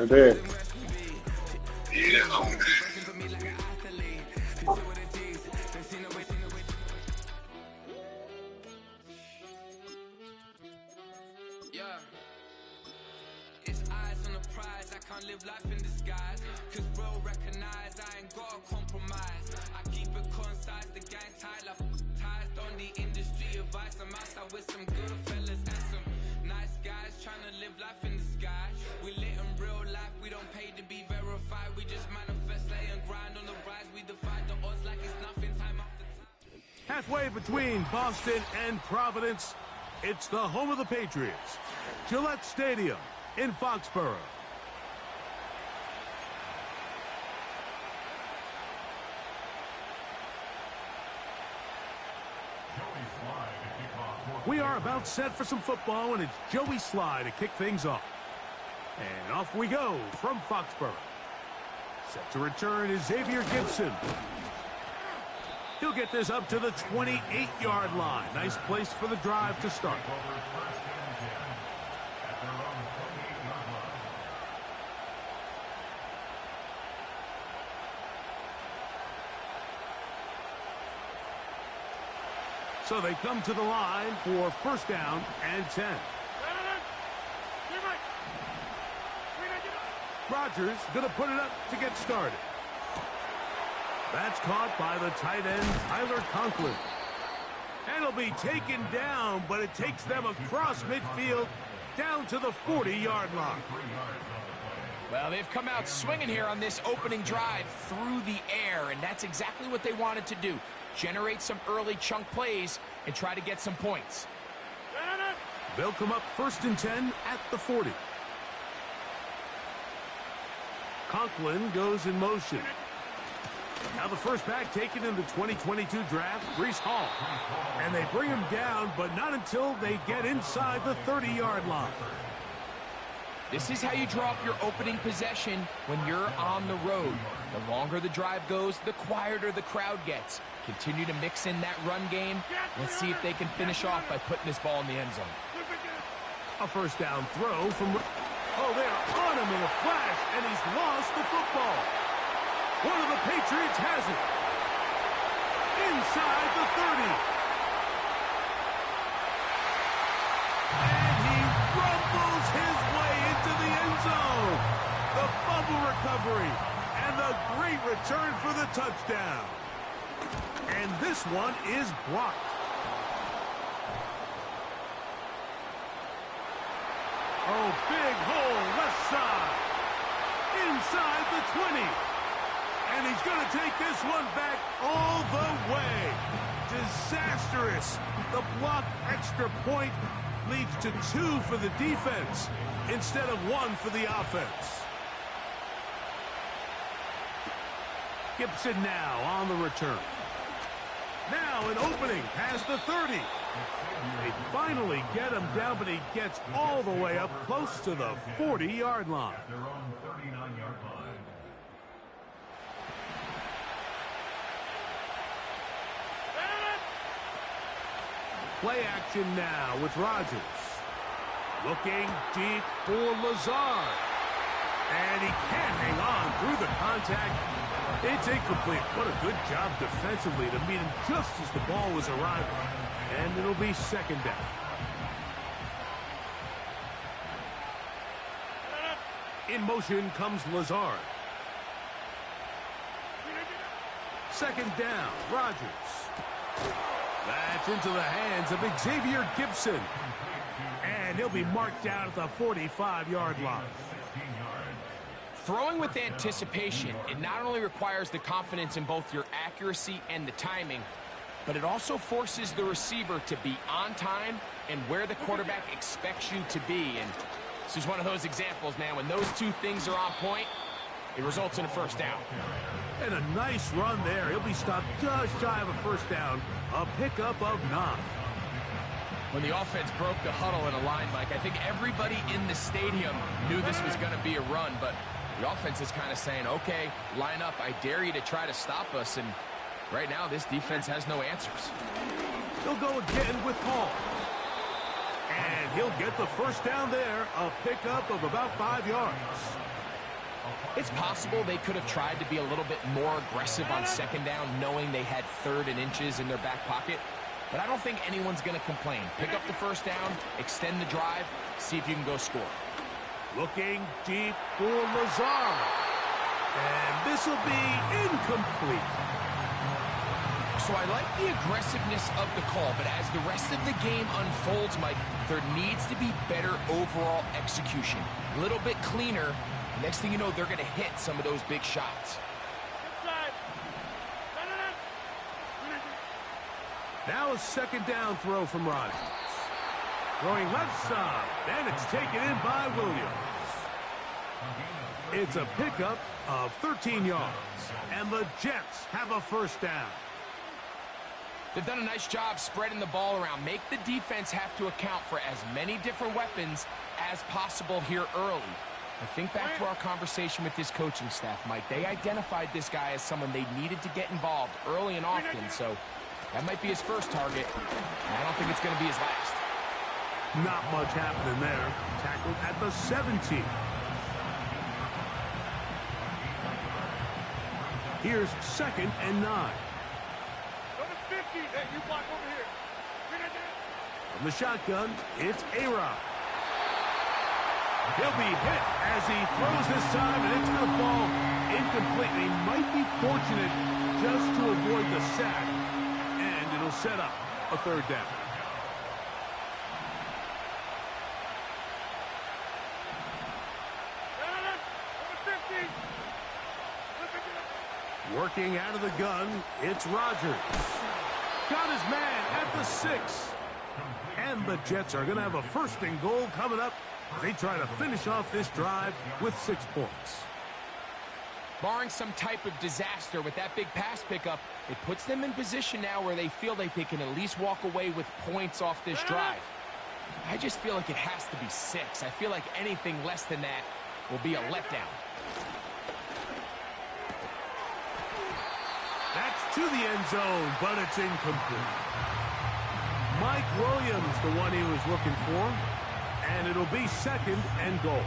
Right there. Yeah, homie. Live life in disguise, cause bro recognize I ain't gotta compromise. I keep it concise, the gang tied up, ties on the industry advice. I'm outside with some good fellas and some nice guys trying to live life in disguise. We live in real life, we don't pay to be verified. We just manifest, lay and grind on the rise. We defy the odds like it's nothing, time after time. Halfway between Boston and Providence, it's the home of the Patriots, Gillette Stadium in Foxborough. We are about set for some football, and it's Joey Sly to kick things off. And off we go from Foxborough. Set to return is Xavier Gibson. He'll get this up to the 28-yard line. Nice place for the drive to start. So they come to the line for first down and 10. Rodgers going to put it up to get started. That's caught by the tight end, Tyler Conklin. And it'll be taken down, but it takes them across midfield down to the 40-yard line. Well, they've come out swinging here on this opening drive through the air, and that's exactly what they wanted to do. Generate some early chunk plays and try to get some points. They'll come up first and 10 at the 40. Conklin goes in motion. Now the first back taken in the 2022 draft, Breece Hall. And they bring him down, but not until they get inside the 30-yard line. This is how you draw up your opening possession when you're on the road. The longer the drive goes, the quieter the crowd gets. Continue to mix in that run game. Let's see if they can finish off by putting this ball in the end zone. A first down throw from... Oh, they're on him in a flash, and he's lost the football. One of the Patriots has it. Inside the 30. And he rumbles his way into the end zone. The fumble recovery and the great return for the touchdown. And this one is blocked. Oh, big hole left side. Inside the 20. And he's going to take this one back all the way. Disastrous. The blocked extra point leads to 2 for the defense instead of 1 for the offense. Gibson now on the return. Now an opening past the 30. They finally get him down, but he gets all the way up close to the 40-yard line. Play action now with Rodgers. Looking deep for Lazard. And he can't hang on through the contact. It's incomplete. What a good job defensively to meet him just as the ball was arriving. And it'll be second down. In motion comes Lazard. Second down, Rodgers. That's into the hands of Xavier Gibson. And he'll be marked down at the 45-yard line. Throwing with anticipation, it not only requires the confidence in both your accuracy and the timing, but it also forces the receiver to be on time and where the quarterback expects you to be. And this is one of those examples, man. When those two things are on point, it results in a first down. And a nice run there. He'll be stopped just shy of a first down. A pickup of 9. When the offense broke the huddle in a line, Mike, I think everybody in the stadium knew this was going to be a run, but the offense is kind of saying, okay, line up. I dare you to try to stop us. And right now, this defense has no answers. He'll go again with Hall. And he'll get the first down there, a pickup of about 5 yards. It's possible they could have tried to be a little bit more aggressive on second down, knowing they had 3rd and inches in their back pocket. But I don't think anyone's going to complain. Pick up the first down, extend the drive, see if you can go score. Looking deep for Lazard. And this will be incomplete. So I like the aggressiveness of the call, but as the rest of the game unfolds, Mike, there needs to be better overall execution. A little bit cleaner. Next thing you know, they're going to hit some of those big shots. Now a second down throw from Rodgers. Throwing left side, and it's taken in by Williams. It's a pickup of 13 yards, and the Jets have a first down. They've done a nice job spreading the ball around. Make the defense have to account for as many different weapons as possible here early. I think back to our conversation with this coaching staff, Mike. They identified this guy as someone they needed to get involved early and often, so that might be his first target, and I don't think it's going to be his last. Not much happening there. Tackled at the 17. Here's 2nd and 9. Go to 50. Hey, you block over here. From the shotgun, it's A-Rod. He'll be hit as he throws this time, and it's going to fall incomplete. He might be fortunate just to avoid the sack, and it'll set up a 3rd down. Working out of the gun, it's Rodgers. Got his man at the 6. And the Jets are going to have a 1st and goal coming up. They try to finish off this drive with 6 points. Barring some type of disaster with that big pass pickup, it puts them in position now where they feel like they can at least walk away with points off this drive. I just feel like it has to be 6. I feel like anything less than that will be a letdown. That's to the end zone, but it's incomplete. Mike Williams, the one he was looking for, and it'll be 2nd and goal.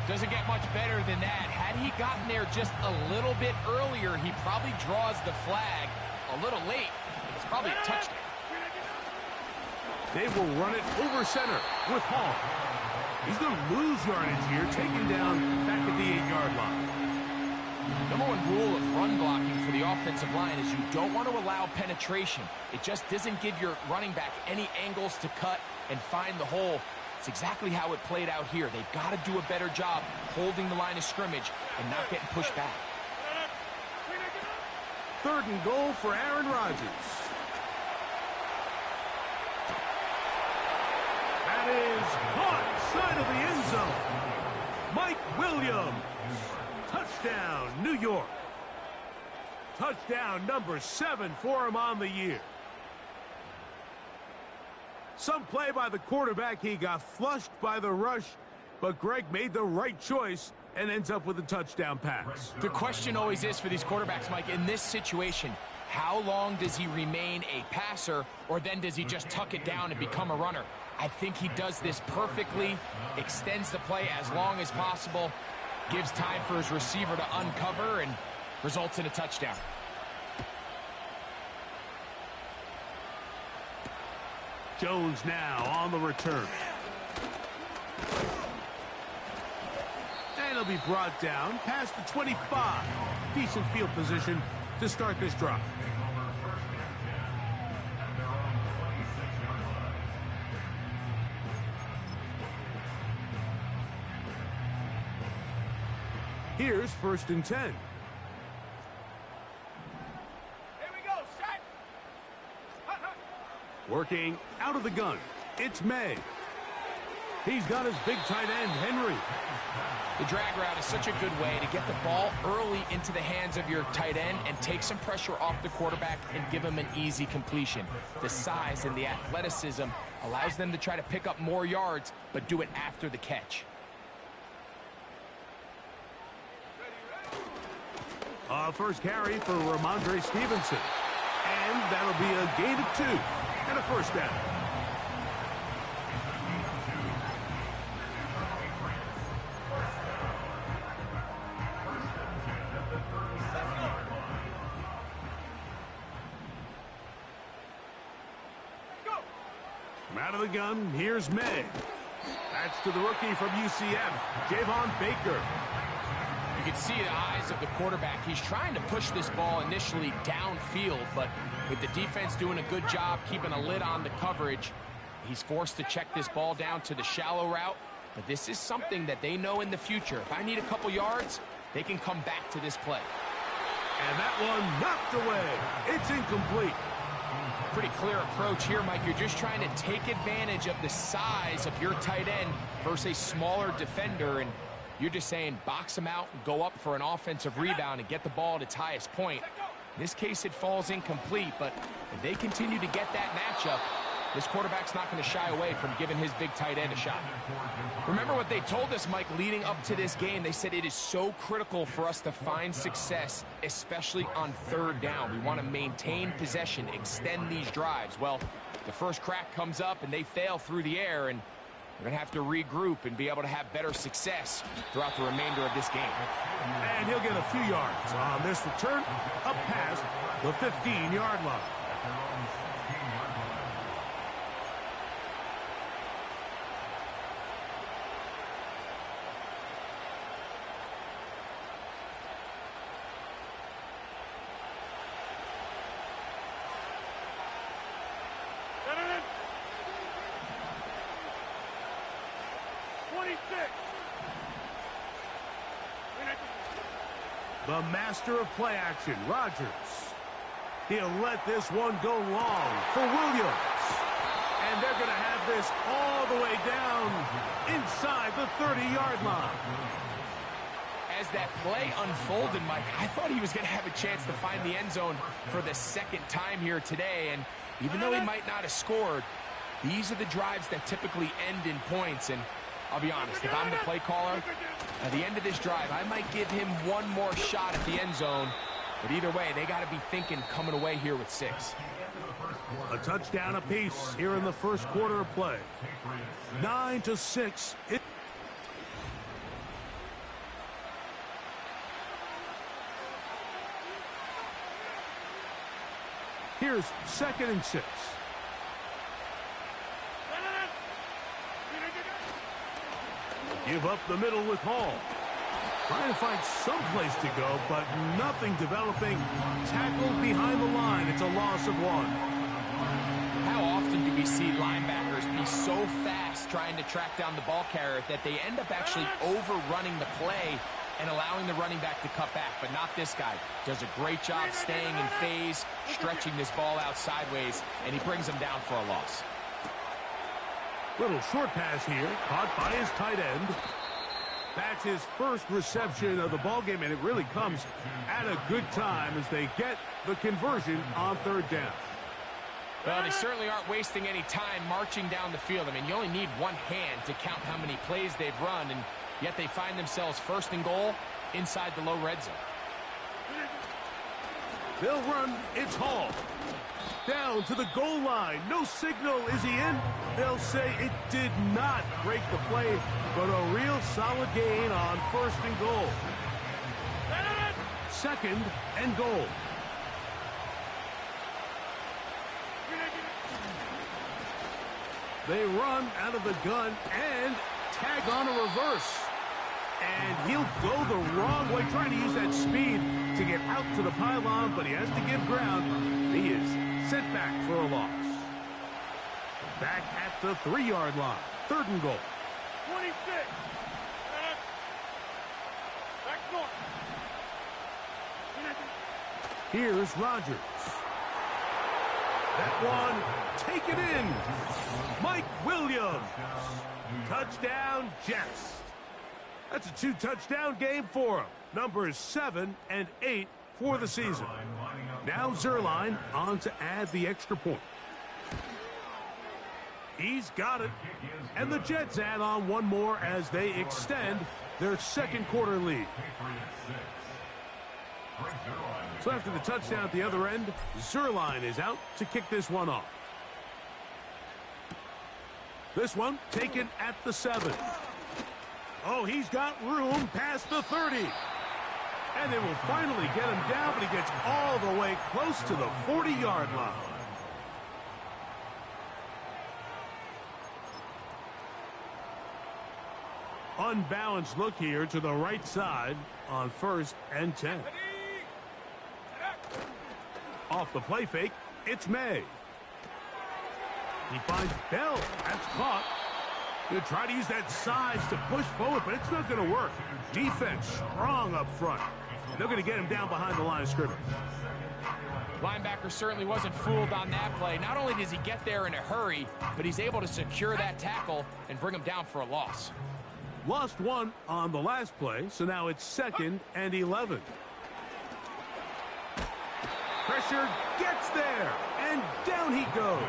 Doesn't get much better than that. Had he gotten there just a little bit earlier, he probably draws the flag a little late. It's probably a touchdown. They will run it over center with Hall. He's going to lose yardage here, taken down back at the 8-yard line. Number 1 rule of run blocking for the offensive line is you don't want to allow penetration. It just doesn't give your running back any angles to cut and find the hole. It's exactly how it played out here. They've got to do a better job holding the line of scrimmage and not getting pushed back. 3rd and goal for Aaron Rodgers. That is caught side of the end zone. Mike Williams. Touchdown, New York. Touchdown number 7 for him on the year. Some play by the quarterback. He got flushed by the rush, but Greg made the right choice and ends up with a touchdown pass. The question always is for these quarterbacks, Mike, in this situation, how long does he remain a passer, or then does he just tuck it down and become a runner? I think he does this perfectly, extends the play as long as possible, gives time for his receiver to uncover, and results in a touchdown. Jones now on the return. And he'll be brought down past the 25. Decent field position to start this drive. Here's 1st and 10. Here we go, set. Working out of the gun, it's May. He's got his big tight end, Henry. The drag route is such a good way to get the ball early into the hands of your tight end and take some pressure off the quarterback and give him an easy completion. The size and the athleticism allows them to try to pick up more yards, but do it after the catch. First carry for Ramondre Stevenson. And that'll be a gain of 2 and a first down. Out of the gun, here's May. That's to the rookie from UCF, Javon Baker. You can see the eyes of the quarterback. He's trying to push this ball initially downfield, but with the defense doing a good job keeping a lid on the coverage, he's forced to check this ball down to the shallow route. But this is something that they know in the future. If I need a couple yards, they can come back to this play. And that one knocked away. It's incomplete. Pretty clear approach here, Mike. You're just trying to take advantage of the size of your tight end versus a smaller defender, and you're just saying box him out, go up for an offensive rebound, and get the ball at its highest point. In this case, it falls incomplete, but if they continue to get that matchup, this quarterback's not going to shy away from giving his big tight end a shot. Remember what they told us, Mike, leading up to this game. They said it is so critical for us to find success, especially on third down. We want to maintain possession, extend these drives. Well, the first crack comes up, and they fail through the air, and we're going to have to regroup and be able to have better success throughout the remainder of this game. And he'll get a few yards on this return up past the 15-yard line. The master of play action, Rodgers. He'll let this one go long for Williams. And they're going to have this all the way down inside the 30-yard line. As that play unfolded, Mike, I thought he was going to have a chance to find the end zone for the second time here today. And even though he might not have scored, these are the drives that typically end in points. And I'll be honest, if I'm the play caller, at the end of this drive, I might give him one more shot at the end zone. But either way, they got to be thinking coming away here with 6. A touchdown apiece here in the first quarter of play. 9-6. Here's 2nd and 6. Give up the middle with Hall. Trying to find some place to go, but nothing developing. Tackled behind the line. It's a loss of 1. How often do we see linebackers be so fast trying to track down the ball carrier that they end up actually overrunning the play and allowing the running back to cut back? But not this guy. Does a great job staying in phase, stretching this ball out sideways, and he brings him down for a loss. Little short pass here, caught by his tight end. That's his first reception of the ballgame, and it really comes at a good time as they get the conversion on third down. Well, they certainly aren't wasting any time marching down the field. I mean, you only need one hand to count how many plays they've run, and yet they find themselves 1st and goal inside the low red zone. They'll run. It's Hall. Down to the goal line. No signal. Is he in? They'll say it did not break the play, but a real solid gain on 1st and goal. 2nd and goal. They run out of the gun and tag on a reverse. And he'll go the wrong way, trying to use that speed to get out to the pylon, but he has to give ground. He is sent back for a loss. Back at the 3-yard line. 3rd and goal. 26. Back north. Here's Rodgers. That one taken in. Mike Williams. Touchdown, Jets. That's a 2-touchdown game for him. Numbers 7 and 8 for the season. Now Zerline on to add the extra point. He's got it. And the Jets add on one more as they extend their 2nd quarter lead. So after the touchdown at the other end, Zerline is out to kick this one off. This one taken at the 7. Oh, he's got room past the 30. And they will finally get him down, but he gets all the way close to the 40-yard line. unbalanced look here to the right side on 1st and 10. Off the play fake, it's May. He finds Bell. That's caught. He'll try to use that size to push forward, but it's not going to work. Defense strong up front. They're going to get him down behind the line of scrimmage. Linebacker certainly wasn't fooled on that play. Not only does he get there in a hurry, but he's able to secure that tackle and bring him down for a loss. Lost one on the last play, so now it's 2nd and 11. Pressure gets there, and down he goes.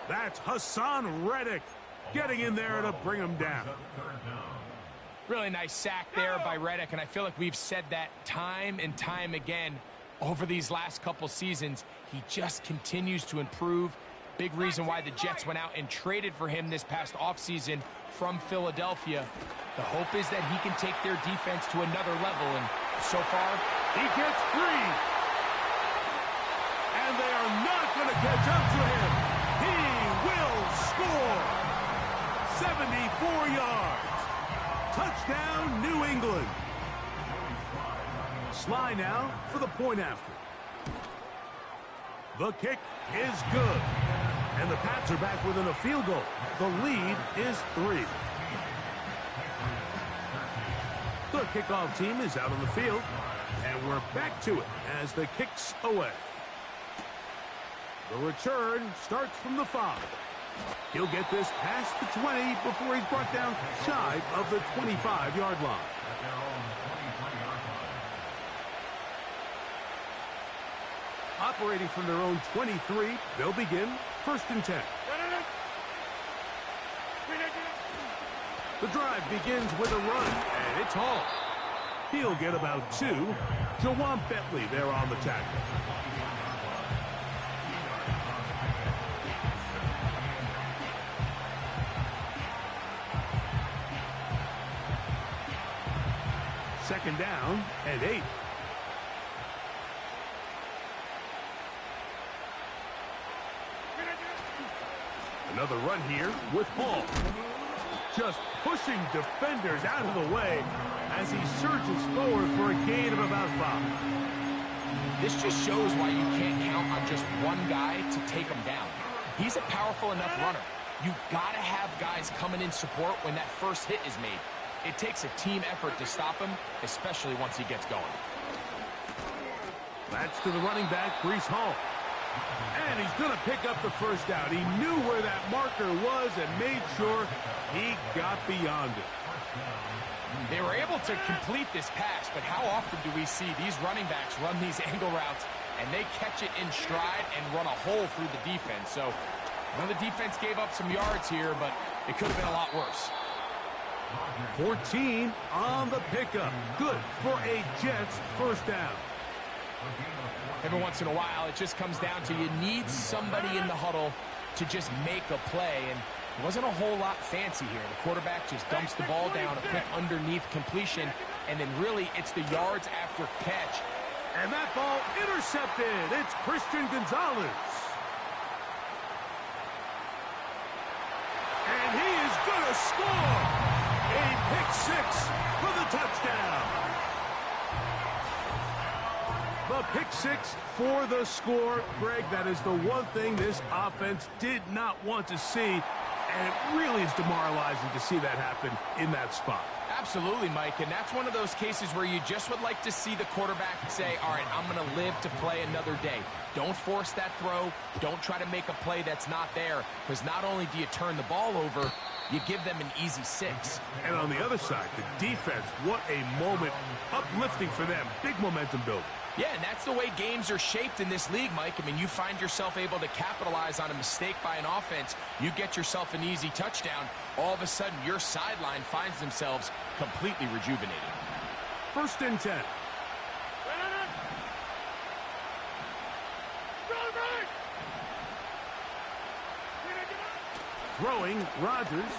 That's Hassan Reddick getting in there to bring him down. Really nice sack there by Reddick, and I feel like we've said that time and time again over these last couple seasons. He just continues to improve. Big reason why the Jets went out and traded for him this past offseason from Philadelphia. The hope is that he can take their defense to another level, and so far, he gets free. And they are not going to catch up to him. He will score. 74 yards. Touchdown, New England. Sly now for the point after. The kick is good. And the Pats are back within a field goal. The lead is 3. The kickoff team is out on the field. And we're back to it as the kick's away. The return starts from the 5. He'll get this past the 20 before he's brought down shy of the 25-yard line. Operating from their own 23, they'll begin 1st and 10. The drive begins with a run, and it's Hall. He'll get about 2. Jawan Bentley there on the tackle. Second down and 8. Another run here with Hall. Just pushing defenders out of the way as he surges forward for a gain of about 5. This just shows why you can't count on just one guy to take him down. He's a powerful enough runner. You've got to have guys coming in support when that first hit is made. It takes a team effort to stop him, especially once he gets going. That's to the running back, Breece Hall. And he's going to pick up the first down. He knew where that marker was and made sure he got beyond it. They were able to complete this pass, but how often do we see these running backs run these angle routes and they catch it in stride and run a hole through the defense? So, well, the defense gave up some yards here, but it could have been a lot worse. 14 on the pickup. Good for a Jets first down. Every once in a while, it just comes down to you need somebody in the huddle to just make a play, and it wasn't a whole lot fancy here. The quarterback just dumps the ball down, a quick underneath completion, and then really it's the yards after catch. And that ball intercepted. It's Christian Gonzalez. And he is going to score. A pick 6 for the touchdown. The pick 6 for the score. Greg, that is the one thing this offense did not want to see, and it really is demoralizing to see that happen in that spot. Absolutely, Mike, and that's one of those cases where you just would like to see the quarterback say, all right, I'm going to live to play another day. Don't force that throw. Don't try to make a play that's not there, because not only do you turn the ball over, you give them an easy 6. And on the other side, the defense, what a moment. Uplifting for them. Big momentum building. Yeah, and that's the way games are shaped in this league, Mike. I mean, you find yourself able to capitalize on a mistake by an offense. You get yourself an easy touchdown. All of a sudden, your sideline finds themselves completely rejuvenated. 1st and 10. Throwing, Rodgers.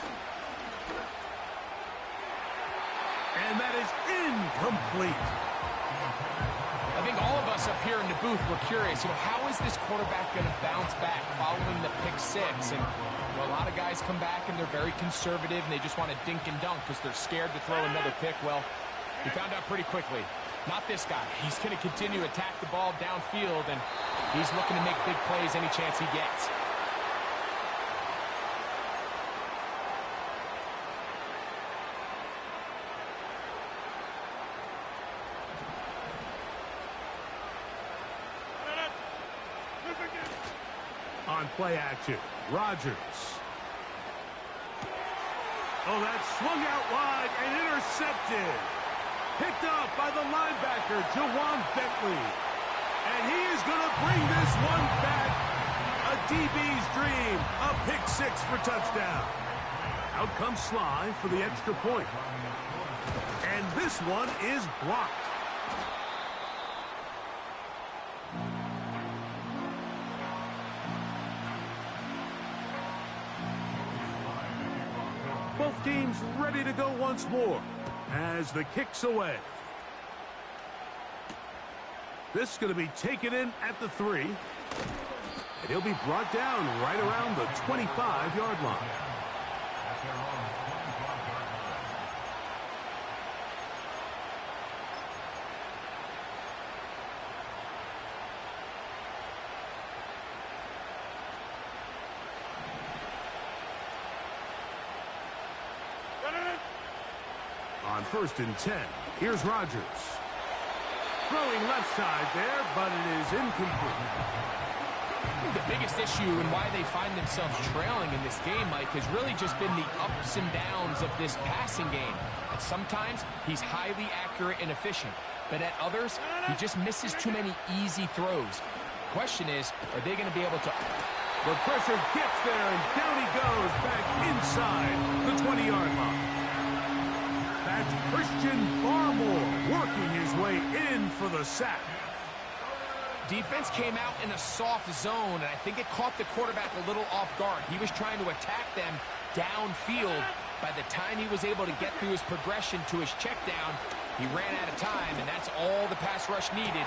And that is incomplete. I think all of us up here here in the booth were curious, how is this quarterback going to bounce back following the pick six? And a lot of guys come back and they're very conservative and they just want to dink and dunk because they're scared to throw another pick. Well, he found out pretty quickly. Not this guy. He's going to continue to attack the ball downfield, and he's looking to make big plays any chance he gets. On play action, Rodgers. Oh, that swung out wide and intercepted. Picked off by the linebacker, Jawan Bentley. And he is going to bring this one back. A DB's dream. A pick six for touchdown. Out comes Sly for the extra point. And this one is blocked. Both teams ready to go once more as the kick's away. This is going to be taken in at the 3. And he'll be brought down right around the 25-yard line. On 1st and 10, here's Rodgers. Throwing left side there, but it is incomplete. The biggest issue and why they find themselves trailing in this game, Mike, has really just been the ups and downs of this passing game. And sometimes he's highly accurate and efficient, but at others, he just misses too many easy throws. The question is, are they going to be able to... The pressure gets there, and down he goes back inside the 20-yard line. That's Christian Barmore working his way in for the sack. Defense came out in a soft zone, and I think it caught the quarterback a little off guard. He was trying to attack them downfield. By the time he was able to get through his progression to his check down, he ran out of time, and that's all the pass rush needed.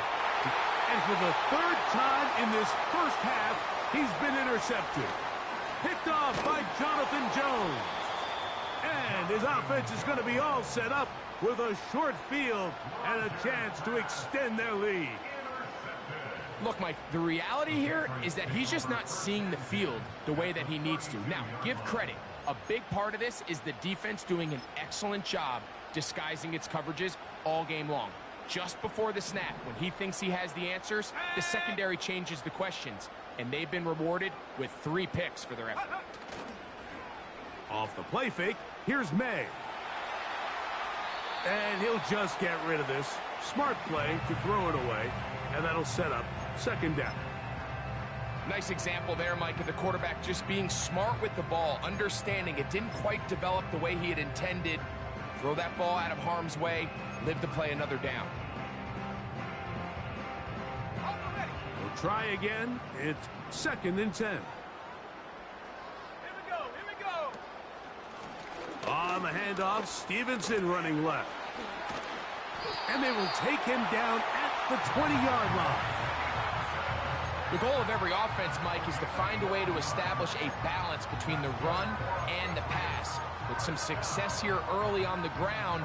And for the 3rd time in this first half, he's been intercepted. Picked off by Jonathan Jones. And his offense is going to be all set up with a short field and a chance to extend their lead. Look, Mike, the reality here is that he's just not seeing the field the way that he needs to. Now, give credit. A big part of this is the defense doing an excellent job disguising its coverages all game long. Just before the snap, when he thinks he has the answers, the secondary changes the questions, and they've been rewarded with 3 picks for their effort. Off the play fake, here's May. And he'll just get rid of this. Smart play to throw it away, and that'll set up 2nd down. Nice example there, Mike, of the quarterback just being smart with the ball, understanding it didn't quite develop the way he had intended. Throw that ball out of harm's way, live to play another down. We'll try again. It's 2nd and 10. On the handoff, Stevenson running left. And they will take him down at the 20-yard line. The goal of every offense, Mike, is to find a way to establish a balance between the run and the pass. With some success here early on the ground,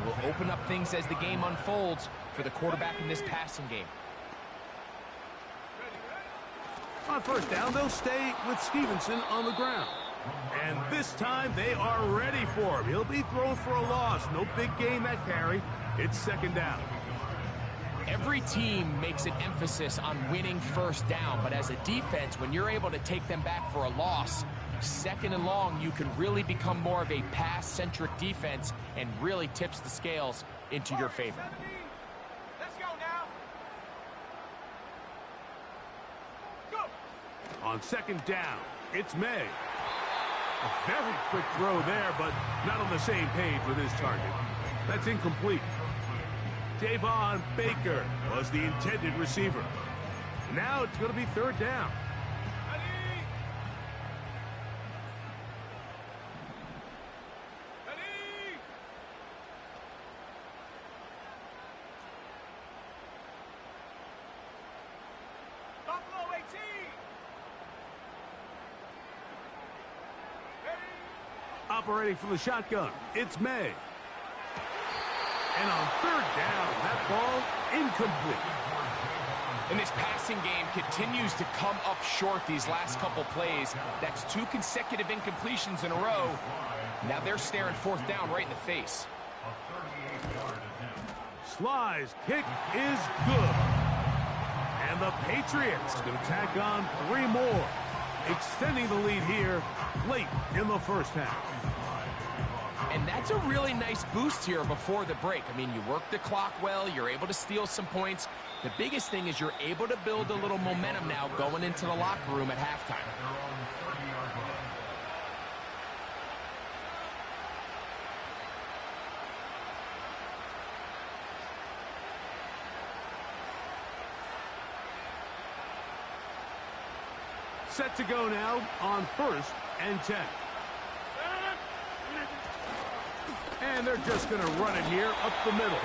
will open up things as the game unfolds for the quarterback in this passing game. On 1st down, they'll stay with Stevenson on the ground. And this time, they are ready for him. He'll be thrown for a loss. No big gain that carry. It's 2nd down. Every team makes an emphasis on winning 1st down, but as a defense, when you're able to take them back for a loss, 2nd and long, you can really become more of a pass-centric defense and really tips the scales into your favor. Let's go now. Go. On 2nd down, it's May. A very quick throw there, but not on the same page with his target. That's incomplete. Javon Baker was the intended receiver. Now it's going to be 3rd down. operating from the shotgun. It's May. And on third down, that ball incomplete. And this passing game continues to come up short these last couple plays. That's 2 consecutive incompletions in a row. Now they're staring fourth down right in the face. Sly's kick is good. And the Patriots going to tack on 3 more, extending the lead here late in the first half. And that's a really nice boost here before the break. I mean, you work the clock well, you're able to steal some points. The biggest thing is you're able to build a little momentum now going into the locker room at halftime. Set to go now on 1st and 10. And they're just going to run it here up the middle.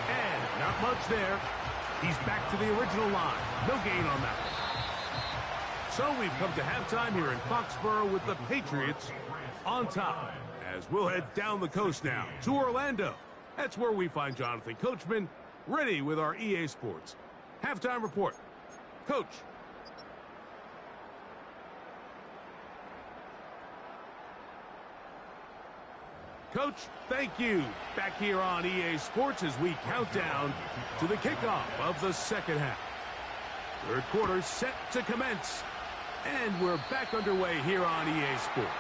And not much there. He's back to the original line. No gain on that one. So we've come to halftime here in Foxborough with the Patriots on top. As we'll head down the coast now to Orlando. That's where we find Jonathan Coachman ready with our EA Sports halftime report. Coach. Coach, thank you. Back here on EA Sports as we count down to the kickoff of the second half. Third quarter set to commence. And we're back underway here on EA Sports.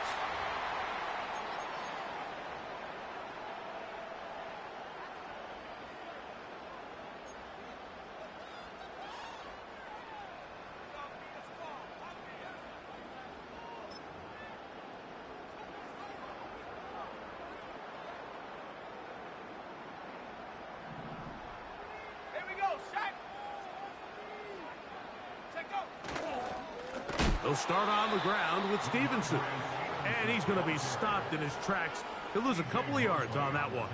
They'll start on the ground with Stevenson. And he's going to be stopped in his tracks. He'll lose a couple of yards on that one.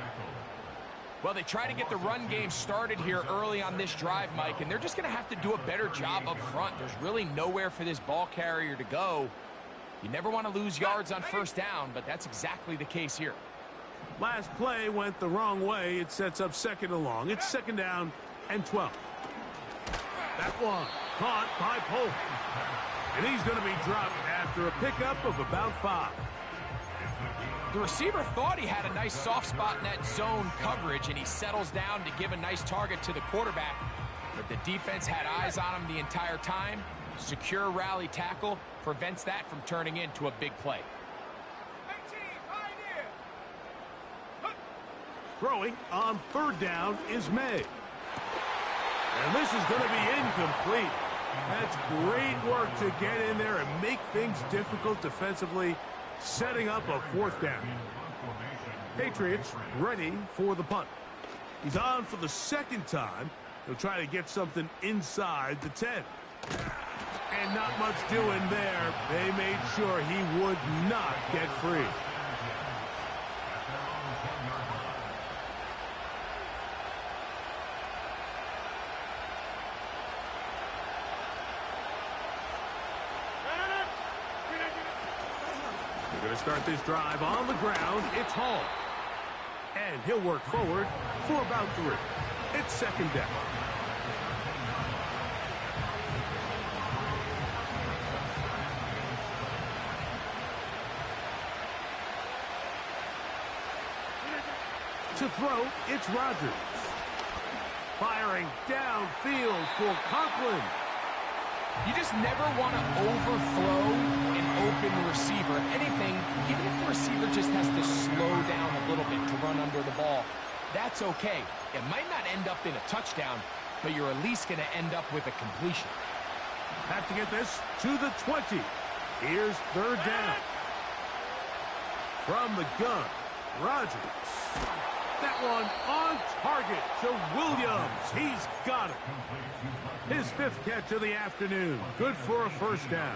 Well, they try to get the run game started here early on this drive, Mike, and they're just going to have to do a better job up front. There's really nowhere for this ball carrier to go. You never want to lose yards on first down, but that's exactly the case here. Last play went the wrong way. It sets up second and long. It's second down and 12. That one caught by Polk. And he's going to be dropped after a pickup of about 5. The receiver thought he had a nice soft spot in that zone coverage, and he settles down to give a nice target to the quarterback. But the defense had eyes on him the entire time. Secure rally tackle prevents that from turning into a big play. Throwing on third down is May. And this is going to be incomplete. That's great work to get in there and make things difficult defensively, setting up a fourth down. Patriots ready for the punt. He's on for the second time. He'll try to get something inside the 10. And not much doing there. They made sure he would not get free. Going to start this drive on the ground. It's Hall. And he'll work forward for about 3. It's second down. To throw, it's Rodgers. Firing downfield for Conklin. You just never want to overthrow an open receiver. If anything, even if the receiver just has to slow down a little bit to run under the ball, that's okay. It might not end up in a touchdown, but you're at least going to end up with a completion. Have to get this to the 20. Here's third down. From the gun, Rodgers. That one on target to Williams. He's got it. His 5th catch of the afternoon. Good for a first down.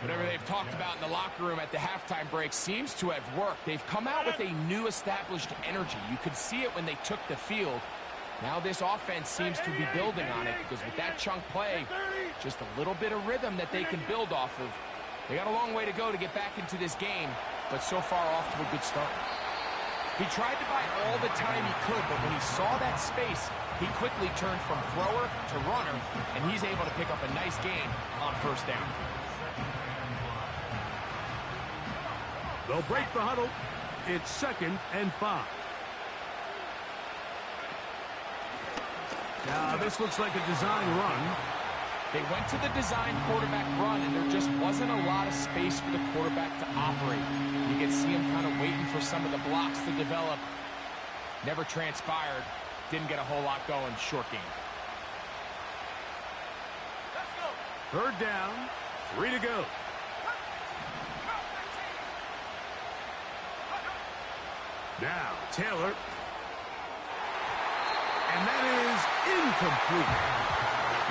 Whatever they've talked about in the locker room at the halftime break seems to have worked. They've come out with a new established energy. You could see it when they took the field. Now this offense seems to be building on it because with that chunk play, just a little bit of rhythm that they can build off of. They got a long way to go to get back into this game, but so far off to a good start. He tried to buy all the time he could, but when he saw that space, he quickly turned from thrower to runner, and he's able to pick up a nice gain on first down. They'll break the huddle. It's 2nd and 5. Now, this looks like a design run. They went to the design quarterback run, and there just wasn't a lot of space for the quarterback to operate. You can see him kind of waiting for some of the blocks to develop. Never transpired. Didn't get a whole lot going. Short game. Let's go. 3rd down. 3 to go. Now, Taylor. And that is incomplete.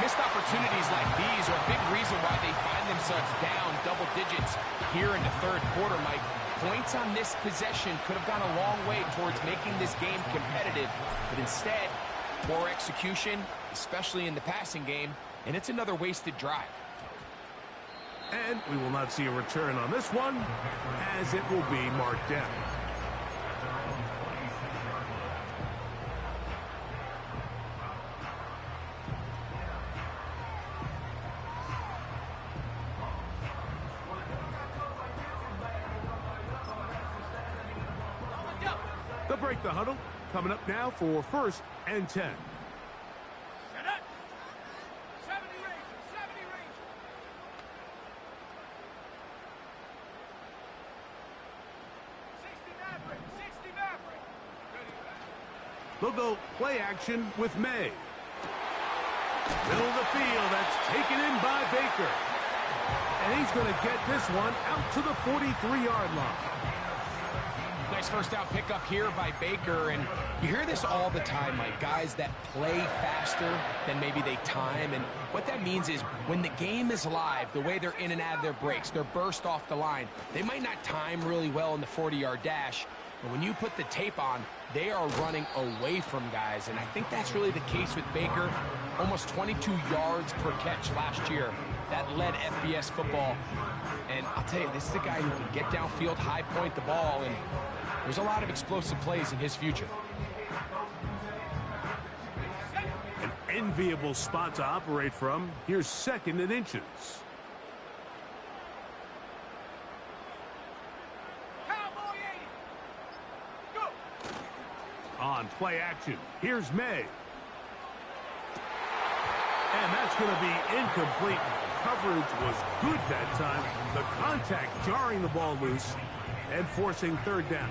Missed opportunities like these are a big reason why they find themselves down double digits here in the 3rd quarter, Mike. Points on this possession could have gone a long way towards making this game competitive, but instead, poor execution, especially in the passing game, and it's another wasted drive. And we will not see a return on this one, as it will be marked down. They'll break the huddle. Coming up now for 1st and 10. Set up. 70 Rangers. 70 Rangers. 60 Maverick. 60 Maverick. They'll go play action with May. Middle of the field. That's taken in by Baker. And he's going to get this one out to the 43-yard line. Nice first down pickup here by Baker, and you hear this all the time, Mike. Guys that play faster than maybe they time, and what that means is when the game is live, the way they're in and out of their breaks, they're burst off the line, they might not time really well in the 40-yard dash, but when you put the tape on, they are running away from guys, and I think that's really the case with Baker. Almost 22 yards per catch last year. That led FBS football, and I'll tell you, this is a guy who can get downfield, high point the ball, and there's a lot of explosive plays in his future. An enviable spot to operate from. Here's 2nd and inches. Cowboy 80. Go. On play action, here's May. And that's going to be incomplete. Coverage was good that time. The contact jarring the ball loose and forcing 3rd down.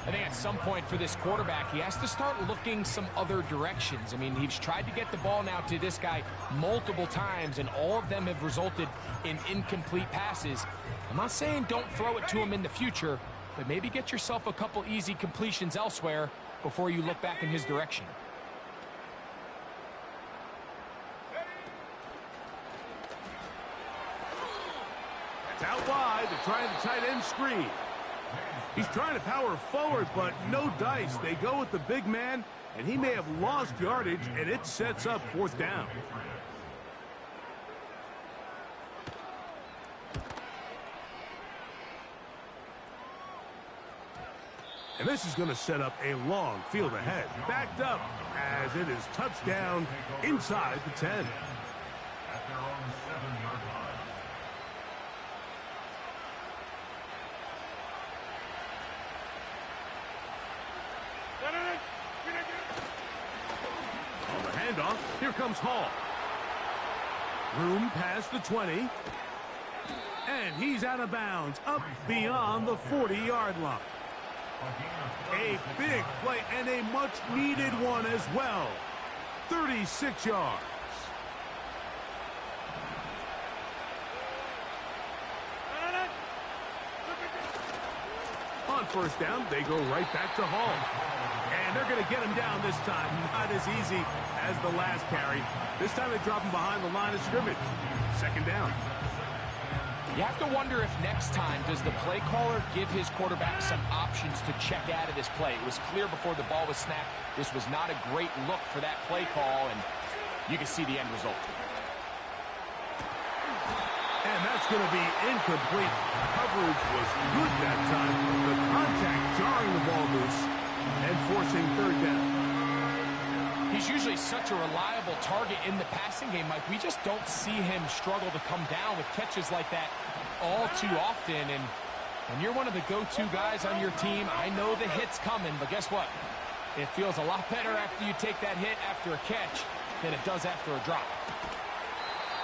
I think at some point for this quarterback, he has to start looking some other directions. I mean, he's tried to get the ball now to this guy multiple times, and all of them have resulted in incomplete passes. I'm not saying don't throw it to him in the future, but maybe get yourself a couple easy completions elsewhere before you look back in his direction. It's out wide. They're trying the tight end screen. He's trying to power forward, but no dice. They go with the big man, and he may have lost yardage, and it sets up 4th down. And this is going to set up a long field ahead. Backed up as it is touchdown inside the 10. At their own 7-yard line. On the handoff, here comes Hall. Room past the 20. And he's out of bounds, up beyond the 40-yard line. A big play and a much-needed one as well. 36 yards. On 1st down, they go right back to Hall. And they're going to get him down this time. Not as easy as the last carry. This time they drop him behind the line of scrimmage. 2nd down. You have to wonder if next time does the play caller give his quarterback some options to check out of this play. It was clear before the ball was snapped this was not a great look for that play call, and you can see the end result. And that's going to be incomplete. Coverage was good that time. The contact jarring the ball loose and forcing third down. He's usually such a reliable target in the passing game, Mike. We just don't see him struggle to come down with catches like that all too often. And when you're one of the go-to guys on your team, I know the hit's coming, but guess what? It feels a lot better after you take that hit after a catch than it does after a drop.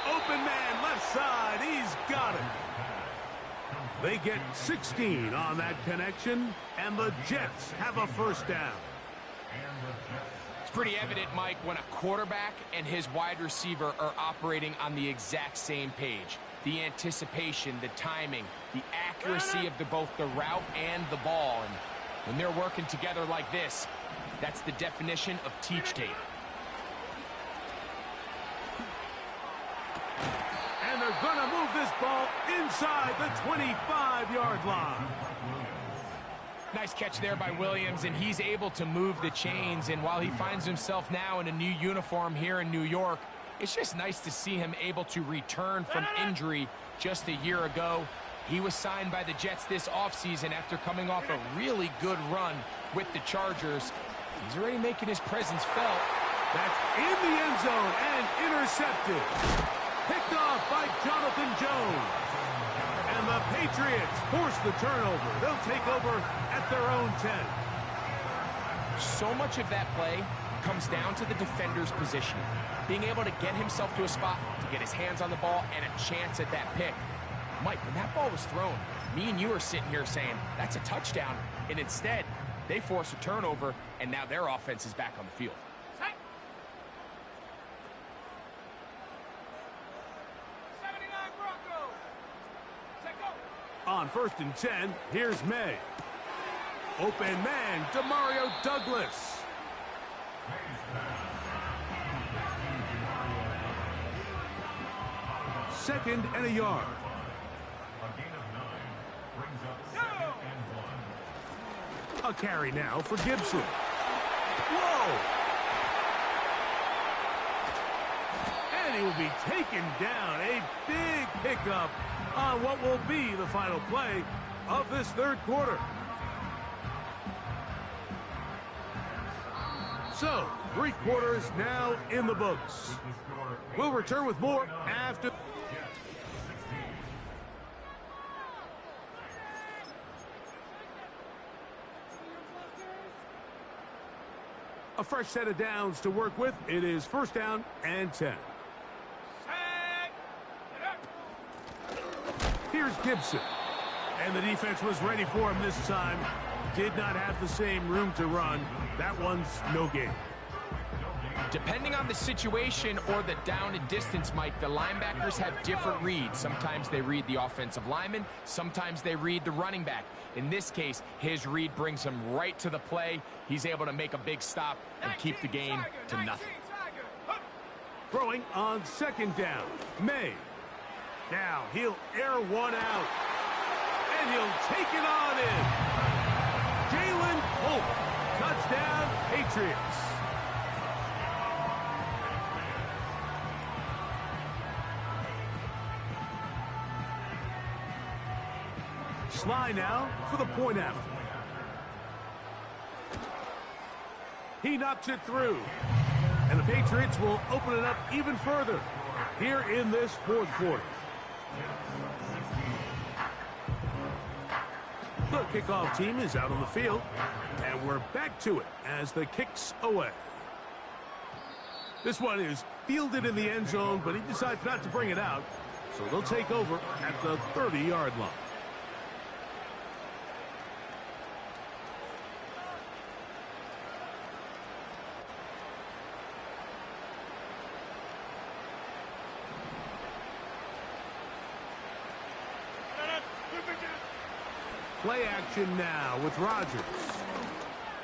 Open man, left side, he's got it. They get 16 on that connection, and the Jets have a first down. It's pretty evident, Mike, when a quarterback and his wide receiver are operating on the exact same page. The anticipation, the timing, the accuracy of both the route and the ball. And when they're working together like this, that's the definition of teach tape. And they're going to move this ball inside the 25-yard line. Nice catch there by Williams, and he's able to move the chains. And while he finds himself now in a new uniform here in New York, it's just nice to see him able to return from injury just a year ago. He was signed by the Jets this offseason after coming off a really good run with the Chargers. He's already making his presence felt. That's in the end zone and intercepted. Picked off by Jonathan Jones. And the Patriots force the turnover. They'll take over at their own 10. So much of that play comes down to the defender's positioning. Being able to get himself to a spot, to get his hands on the ball, and a chance at that pick. Mike, when that ball was thrown, me and you are sitting here saying, that's a touchdown. And instead, they force a turnover, and now their offense is back on the field. On 1st and 10, here's May. Open man, Demario Douglas. Second and a yard. A gain of 9 brings up 2nd and 1. A carry now for Gibson. Whoa! And he will be taken down. A big pickup on what will be the final play of this third quarter. So, 3 quarters now in the books. We'll return with more after. A fresh set of downs to work with. It is 1st down and 10. Here's Gibson. And the defense was ready for him this time. Did not have the same room to run. That one's no gain. Depending on the situation or the down and distance, Mike, the linebackers have different reads. Sometimes they read the offensive lineman. Sometimes they read the running back. In this case, his read brings him right to the play. He's able to make a big stop and keep the game to nothing. Throwing on 2nd down. May. Now he'll air one out. And he'll take it on in. Jalen Holt. Touchdown, Patriots. Sly now for the point after. He knocks it through. And the Patriots will open it up even further here in this 4th quarter. The kickoff team is out on the field, and we're back to it as the kick's away. This one is fielded in the end zone, but he decides not to bring it out, so they'll take over at the 30-yard line. Play action now with Rodgers.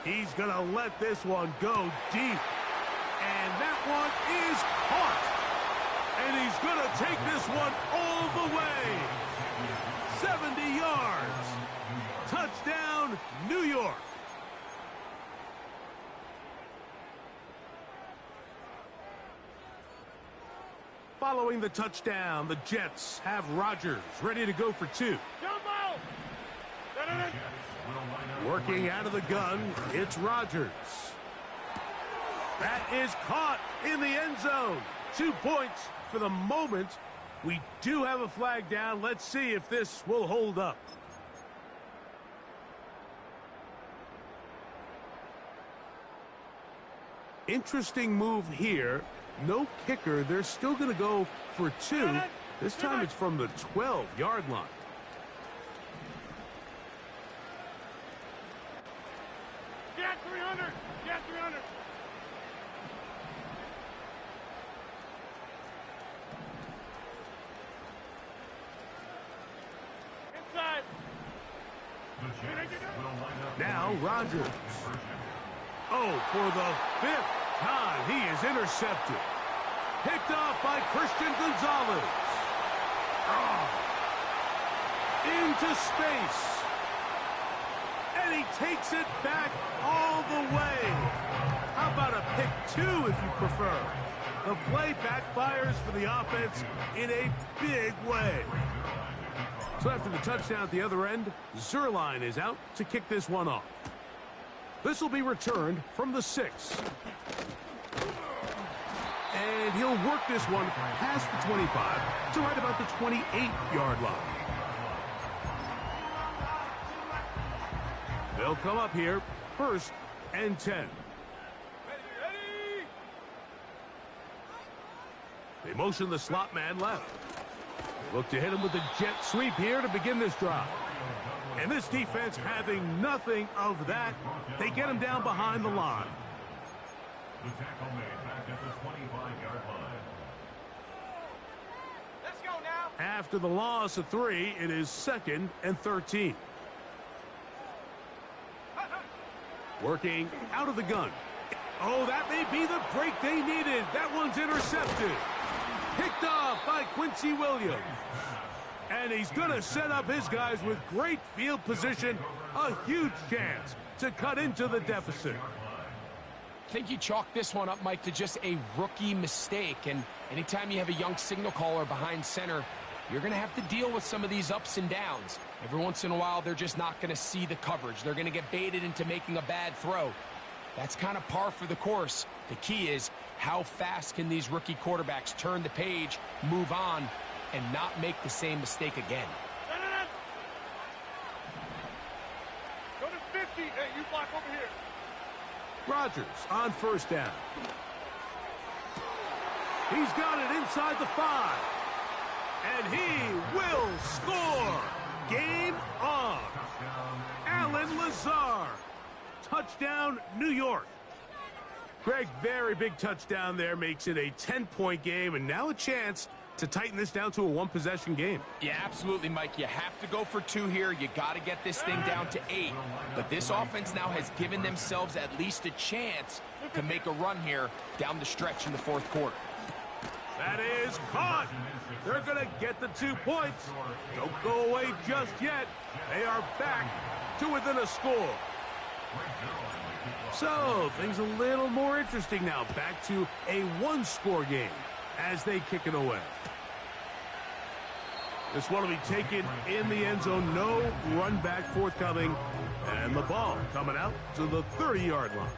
He's going to let this one go deep. And that one is caught. And he's going to take this one all the way. 70 yards. Touchdown, New York. Following the touchdown, the Jets have Rodgers ready to go for 2. Jumbo! Jets will line up. Working out of the gun, it's Rodgers. That is caught in the end zone. 2 points for the moment. We do have a flag down. Let's see if this will hold up. Interesting move here. No kicker. They're still going to go for 2. This time it's from the 12-yard line. Get 300! Get 300! Inside! The Jets will line up. Now Rodgers. Oh, for the 5th time, he is intercepted. Picked off by Christian Gonzalez. Oh. Into space. And he takes it back all the way. How about a pick 2 if you prefer? The play backfires for the offense in a big way. So after the touchdown at the other end, Zerline is out to kick this one off. This will be returned from the 6. And he'll work this one past the 25 to right about the 28-yard line. They'll come up here, 1st and 10. They motion the slot man left. They look to hit him with the jet sweep here to begin this drive. And this defense having nothing of that, they get him down behind the line. The tackle made back at the 25-yard line. Let's go now! After the loss of 3, it is 2nd and 13. Working out of the gun. Oh, that may be the break they needed. That one's intercepted. Picked off by Quincy Williams. And he's going to set up his guys with great field position. A huge chance to cut into the deficit. I think you chalk this one up, Mike, to just a rookie mistake. And anytime you have a young signal caller behind center, you're going to have to deal with some of these ups and downs. Every once in a while, they're just not going to see the coverage. They're going to get baited into making a bad throw. That's kind of par for the course. The key is how fast can these rookie quarterbacks turn the page, move on, and not make the same mistake again. Go to 50. Hey, you block over here. Rodgers on 1st down. He's got it inside the 5. And he will score. Game on. Alan Lazar. Touchdown, New York. Greg, very big touchdown there. Makes it a 10-point game. And now a chance to tighten this down to a 1-possession game. Yeah, absolutely, Mike. You have to go for 2 here. You got to get this thing down to 8. But this offense now has given themselves at least a chance to make a run here down the stretch in the 4th quarter. That is caught. They're going to get the 2 points. Don't go away just yet. They are back to within a score. So, things a little more interesting now. Back to a 1-score game as they kick it away. This one will be taken in the end zone. No run back forthcoming. And the ball coming out to the 30-yard line.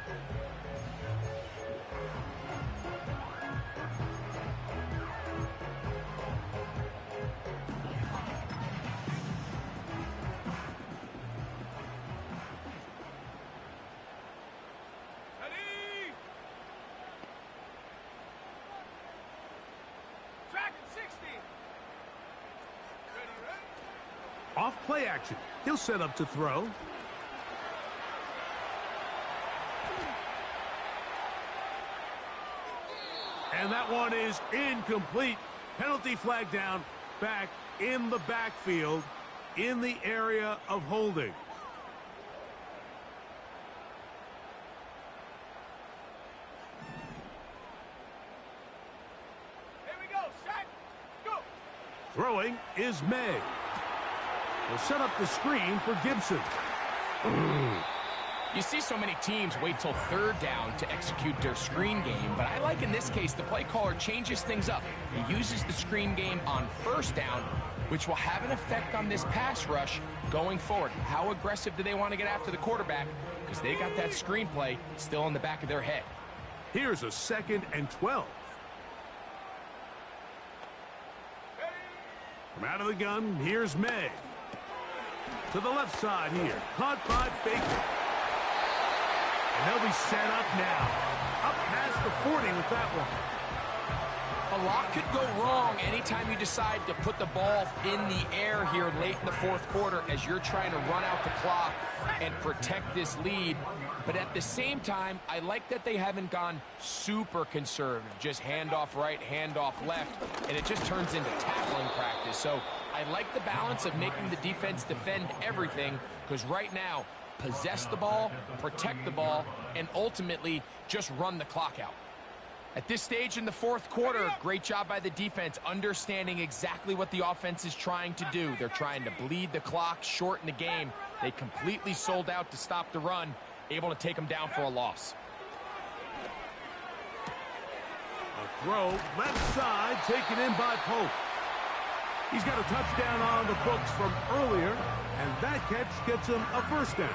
Off play action. He'll set up to throw. And that one is incomplete. Penalty flag down, back in the backfield, in the area of holding. Here we go, set, go! Throwing is May. Will set up the screen for Gibson. You see so many teams wait till third down to execute their screen game, but I like in this case the play caller changes things up. He uses the screen game on first down, which will have an effect on this pass rush going forward. How aggressive do they want to get after the quarterback? Because they got that screenplay still in the back of their head. Here's a 2nd and 12. From out of the gun, here's May. To the left side here, caught by Baker. And they'll be set up now. Up past the 40 with that one. A lot could go wrong anytime you decide to put the ball in the air here late in the fourth quarter as you're trying to run out the clock and protect this lead. But at the same time, I like that they haven't gone super conservative, just handoff right, handoff left, and it just turns into tackling practice. So I like the balance of making the defense defend everything, because right now, possess the ball, protect the ball, and ultimately just run the clock out. At this stage in the fourth quarter, great job by the defense, understanding exactly what the offense is trying to do. They're trying to bleed the clock, shorten the game. They completely sold out to stop the run, able to take them down for a loss. A throw, left side, taken in by Pope. He's got a touchdown on the books from earlier, and that catch gets him a first down.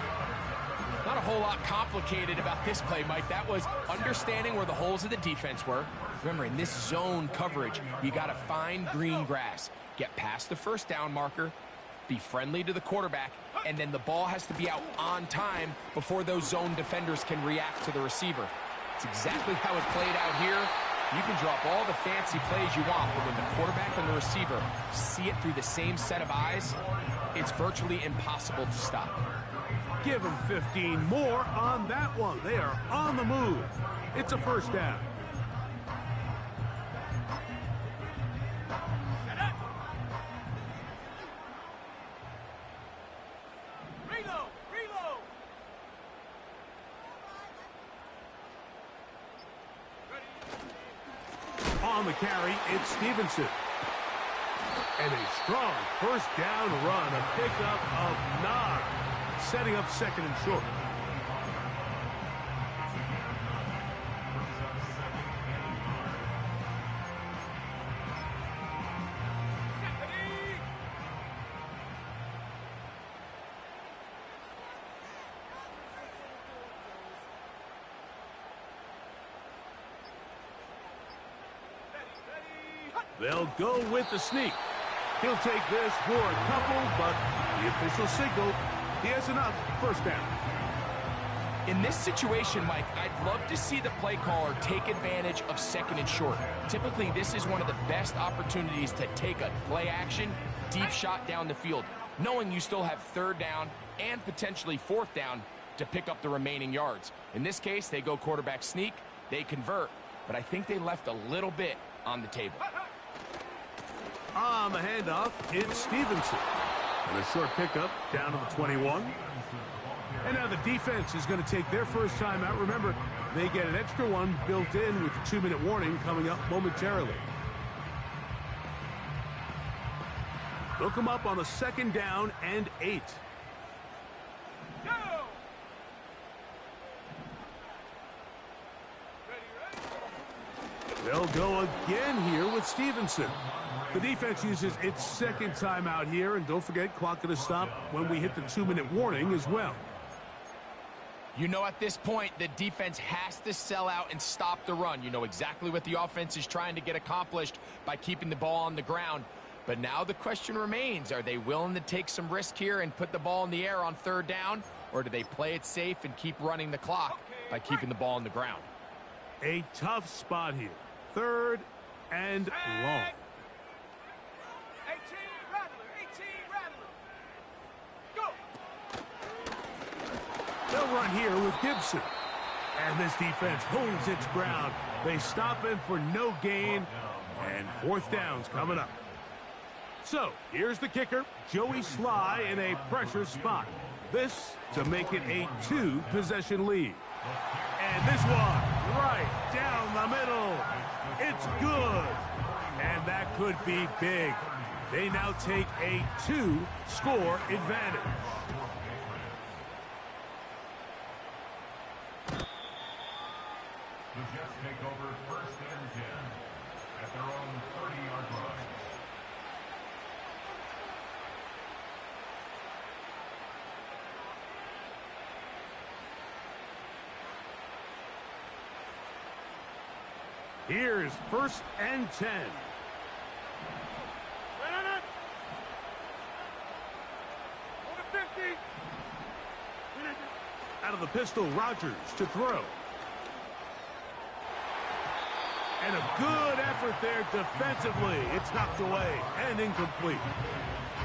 Not a whole lot complicated about this play, Mike. That was understanding where the holes of the defense were. Remember, in this zone coverage, you got to find green grass, get past the first down marker, be friendly to the quarterback, and then the ball has to be out on time before those zone defenders can react to the receiver. It's exactly how it played out here. You can drop all the fancy plays you want, but when the quarterback and the receiver see it through the same set of eyes, it's virtually impossible to stop. Give them 15 more on that one. They are on the move. It's a first down. Reload! On the carry, it's Stevenson. And a strong first down run, a pickup of 9. Setting up 2nd and short. They'll go with the sneak. He'll take this for a couple, but the official signal, he has enough. First down. In this situation, Mike, I'd love to see the play caller take advantage of 2nd and short. Typically, this is one of the best opportunities to take a play action, deep shot down the field, knowing you still have 3rd down and potentially 4th down to pick up the remaining yards. In this case, they go quarterback sneak, they convert, but I think they left a little bit on the table. On the handoff, it's Stevenson. And a short pickup down to the 21. And now the defense is going to take their first time out. Remember, they get an extra one built in with the 2-minute warning coming up momentarily. They'll come up on a 2nd down and 8. They'll go again here with Stevenson. The defense uses its 2nd timeout here, and don't forget, clock going to stop when we hit the 2-minute warning as well. You know, at this point, the defense has to sell out and stop the run. You know exactly what the offense is trying to get accomplished by keeping the ball on the ground. But now the question remains, are they willing to take some risk here and put the ball in the air on 3rd down, or do they play it safe and keep running the clock by keeping the ball on the ground? A tough spot here. 3rd and long. 18 Rattler. Go! They'll run here with Gibson. And this defense holds its ground. They stop him for no gain. And 4th down's coming up. So, here's the kicker, Joey Sly in a pressure spot. This to make it a 2-possession lead. And this one, right down the middle. It's good. And that could be big. They now take a 2-score advantage. Here's 1st and 10. Over 50. Out of the pistol, Rodgers to throw. And a good effort there defensively. It's knocked away and incomplete.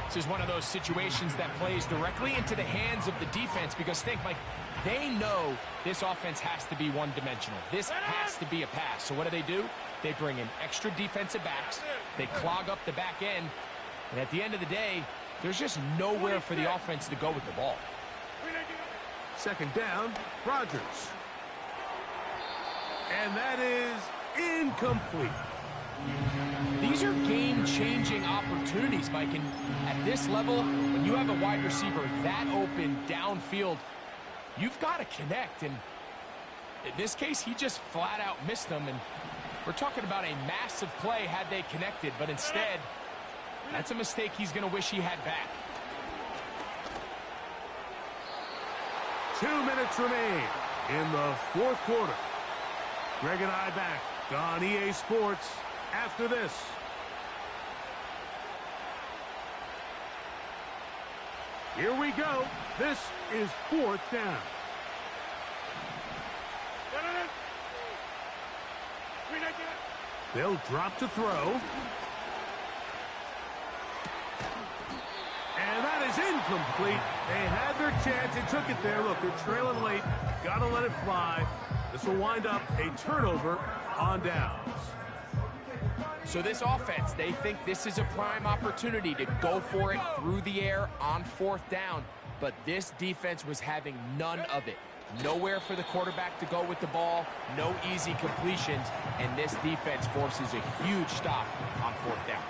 This is one of those situations that plays directly into the hands of the defense because think, Mike, they know this offense has to be one-dimensional. This has to be a pass. So what do? They bring in extra defensive backs. They clog up the back end. And at the end of the day, there's just nowhere for the offense to go with the ball. 2nd down, Rodgers. And that is incomplete. These are game-changing opportunities, Mike. And at this level, when you have a wide receiver that open downfield, you've got to connect. And in this case, he just flat-out missed them. And we're talking about a massive play had they connected. But instead, that's a mistake he's going to wish he had back. 2 minutes remain in the 4th quarter. Greg and I back on EA Sports after this. Here we go. This is 4th down. They'll drop to throw. And that is incomplete. They had their chance and took it there. Look, they're trailing late. Got to let it fly. This will wind up a turnover on downs. So this offense, they think this is a prime opportunity to go for it through the air on 4th down. But this defense was having none of it. Nowhere for the quarterback to go with the ball. No easy completions. And this defense forces a huge stop on 4th down.